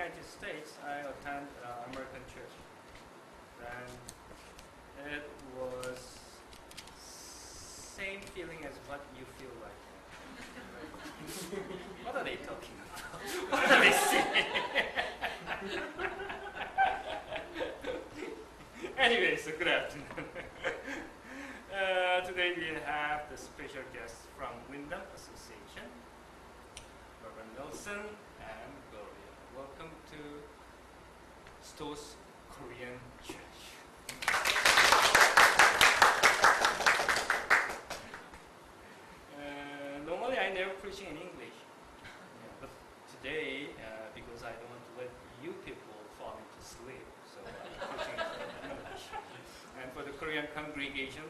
United States, I attend American church. And it was same feeling as what you feel like. What are they talking about? What are they saying? Anyway, so good afternoon. Today we have the special guests from Wyndham Association, Reverend Nelson and Gloria. Welcome to Sto's Korean Church. Normally I never preach in English, but today, because I don't want to let you people fall into sleep, so I'm preaching in English. And for the Korean congregation,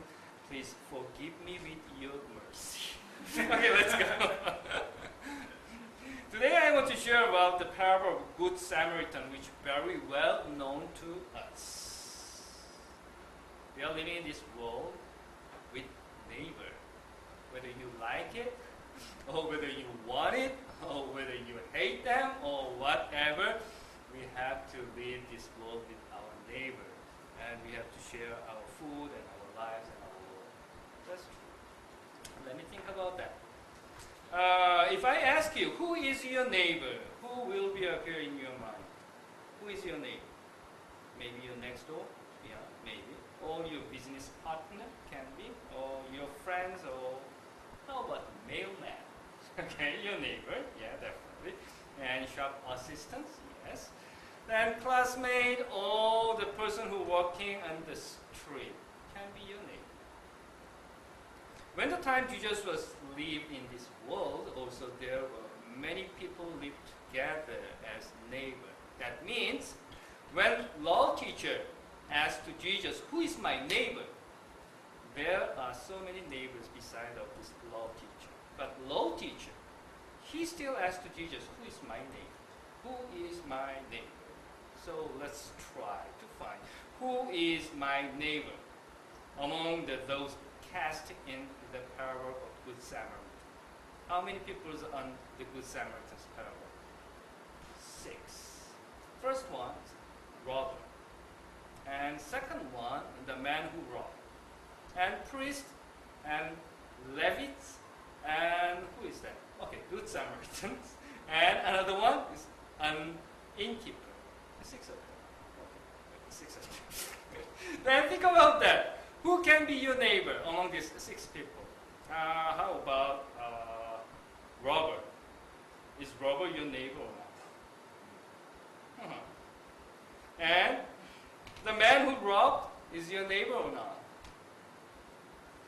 please forgive me with your mercy. Okay, let's go. Today I want to share about the parable of Good Samaritan, which is very well known to us. We are living in this world with neighbor. Whether you like it, or whether you want it, or whether you hate them, or whatever, we have to live this world with our neighbor. And we have to share our food and our lives and our world. That's true. Let me think about that. If I ask you, who is your neighbor? Who will be appear in your mind? Who is your neighbor? Maybe your next door? Yeah, maybe. Or your business partner can be. Or your friends, or how about mailman? Okay, your neighbor, yeah, definitely. And shop assistants, yes. Then classmate or the person who walking on the street can be your neighbor. When the time Jesus was lived in this world, also there were many people lived together as neighbor. That means when law teacher asked to Jesus, who is my neighbor? There are so many neighbors beside of this law teacher. But law teacher, he still asked to Jesus, who is my neighbor? Who is my neighbor? So let's try to find who is my neighbor among those cast in the parable of Good Samaritan. How many people are on the Good Samaritan's parable? 6. First one is robber. And second one, the man who robbed. And priest and Levites, and who is that? Okay, Good Samaritans. And another one is an innkeeper. 6 of them. Okay, 6 of them. Then think about that. Who can be your neighbor among these 6 people? How about robber? Is robber your neighbor or not? And the man who robbed is your neighbor or not?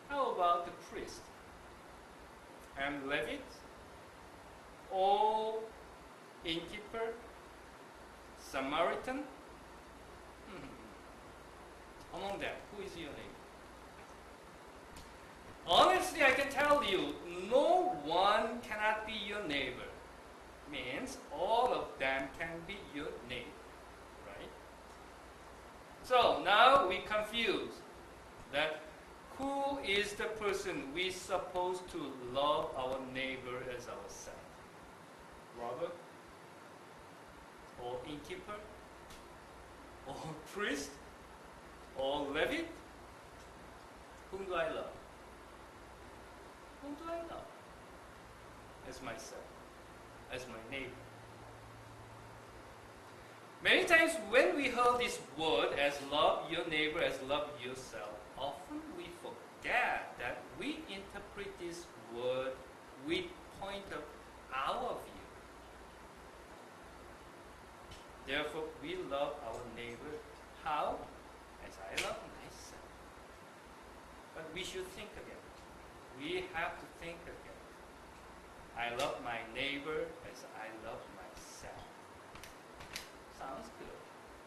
How about the priest and Levite or innkeeper, Samaritan? Among them, who is your neighbor? Honestly, I can tell you, no one cannot be your neighbor. Means all of them can be your neighbor, right? So now we confuse that who is the person we supposed to love our neighbor as ourselves? Robber? Or innkeeper? Or priest? Or Levite? Whom do I love? Whom do I love? As myself, as my neighbor. Many times when we heard this word as love your neighbor as love yourself, often we forget that we interpret this word with point of our view. Therefore, we love our neighbor. How? As I love myself. But we should think again. We have to think again. I love my neighbor as I love myself. Sounds good.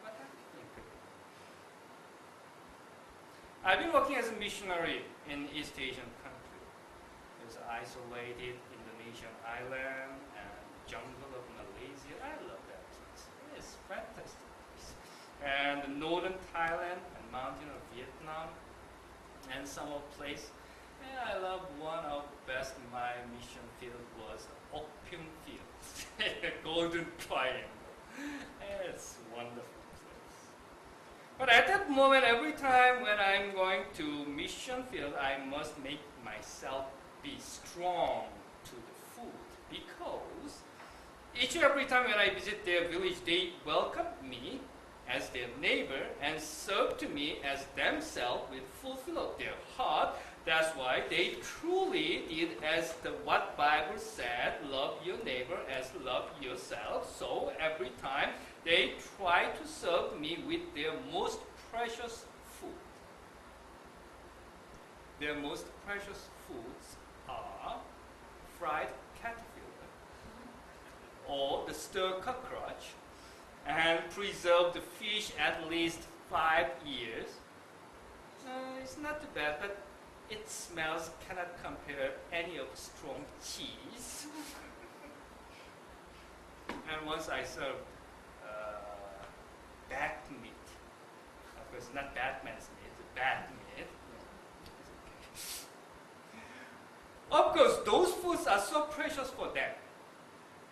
But have to think again. I've been working as a missionary in East Asian country. It's an isolated Indonesian island and jungle of Malaysia. I love that place. It's fantastic. And the northern Thailand and mountain of Vietnam and some of place. And I love one of the best my mission field was opium fields, the Golden Triangle. It's a wonderful place. But at that moment, every time when I'm going to mission field, I must make myself be strong to the food, because each and every time when I visit their village, they welcome me as their neighbor and serve to me as themselves with fulfill of their heart. That's why they truly did as what Bible said, love your neighbor as love yourself. So every time they try to serve me with their most precious food. Their most precious foods are fried caterpillar or the stir cockroach, and preserve the fish at least 5 years. It's not too bad, but its smells cannot compare any of strong cheese. And once I served bat meat. Of course, not Batman's meat, bat meat. Of course, those foods are so precious for them.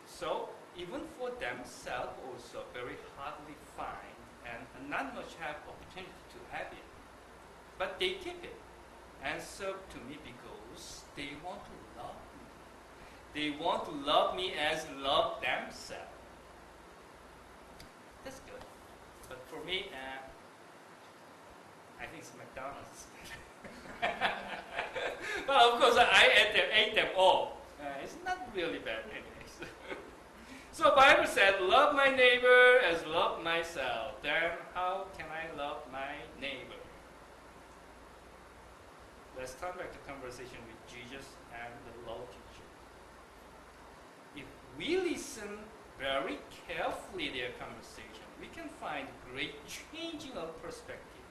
So even for themselves also very hardly find and not much have opportunity to have it. But they keep it and serve to me because they want to love me. They want to love me as love themselves. That's good. But for me, I think it's McDonald's. But of course, I ate them all. It's not really bad anyways. So Bible said, love my neighbor as love myself. Then how can I love my neighbor? Let's turn back to conversation with Jesus and the law teacher. If we listen very carefully their conversation, we can find great changing of perspective.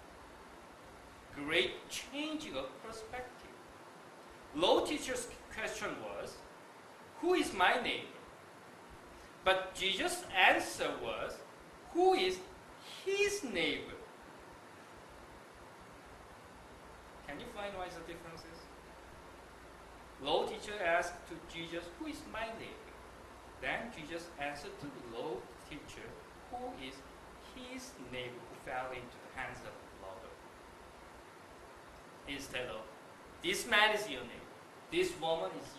Great changing of perspective. Law teacher's question was, who is my neighbor? But Jesus' answer was, who is his neighbor? Can you find what the difference is? Law teacher asked to Jesus, who is my neighbor? Then Jesus answered to the law teacher, who is his neighbor who fell into the hands of the robber? Instead of, this man is your neighbor, this woman is